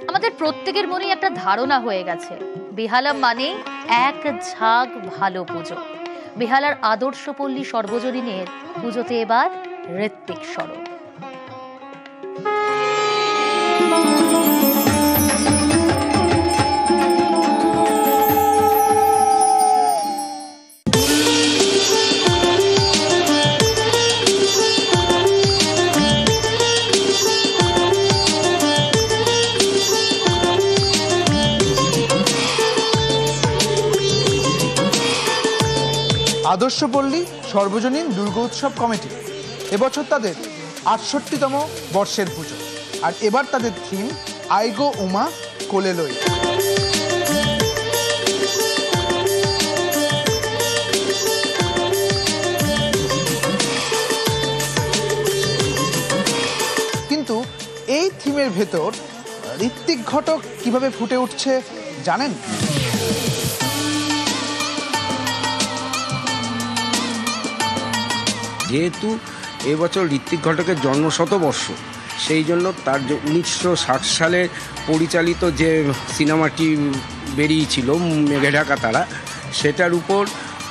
আমাদের প্রত্যেকের মনেই একটা ধারণা হয়ে গেছে বেহালা মানে এক ঝাঁক ভালো পুজো। বেহালার আদর্শ পল্লী সর্বজনীনের পুজোতে এবার ঋত্বিক স্বরূপ। আদর্শ পল্লী সর্বজনীন দুর্গোৎসব কমিটি এবছর তাদের ৬৮তম বর্ষের পুজো, আর এবার তাদের থিম আইগো উমা কোলে লই। কিন্তু এই থিমের ভেতর ঋত্বিক ঘটক কিভাবে ফুটে উঠছে জানেন? যেহেতু এবছর ঋত্বিক ঘটকের জন্মশতবর্ষ, সেই জন্য তার যে ১৯৬০ সালে পরিচালিত যে সিনেমাটি বেরিয়েছিল মেঘে ঢাকা তারা, সেটার উপর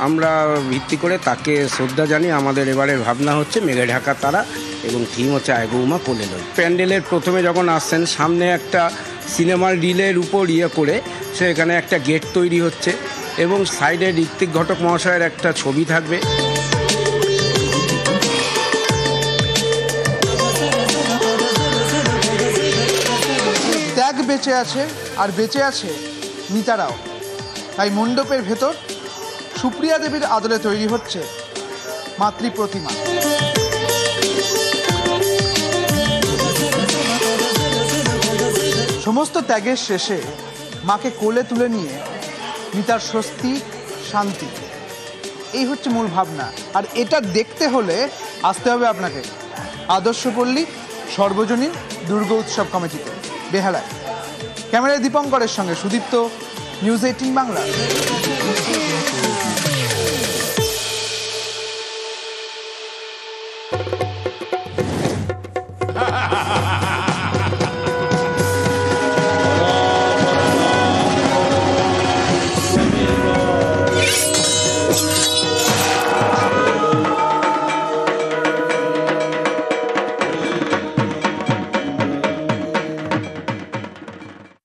আমরা ভিত্তি করে তাকে শ্রদ্ধা জানিয়ে আমাদের এবারের ভাবনা হচ্ছে মেঘে ঢাকা তারা এবং থিম হচ্ছে আইগো উমা কোলে লই। প্যান্ডেলের প্রথমে যখন আসছেন সামনে একটা সিনেমার রিলের উপর করে সেখানে একটা গেট তৈরি হচ্ছে এবং সাইডে ঋত্বিক ঘটক মহাশয়ের একটা ছবি থাকবে। ত্যাগ বেঁচে আছে আর বেঁচে আছে মিতারাও। তাই মণ্ডপের ভেতর সুপ্রিয়া দেবীর আদলে তৈরি হচ্ছে মাতৃ প্রতিমা। সমস্ত ত্যাগের শেষে মাকে কোলে তুলে নিয়ে মিতার স্বস্তি শান্তি, এই হচ্ছে মূল ভাবনা। আর এটা দেখতে হলে আসতে হবে আপনাকে আদর্শ পল্লী সর্বজনীন দুর্গোৎসব কমিটিতে বেহালায়। ক্যামেরায় দীপঙ্করের সঙ্গে সুদীপ্ত, নিউজ 18 বাংলা।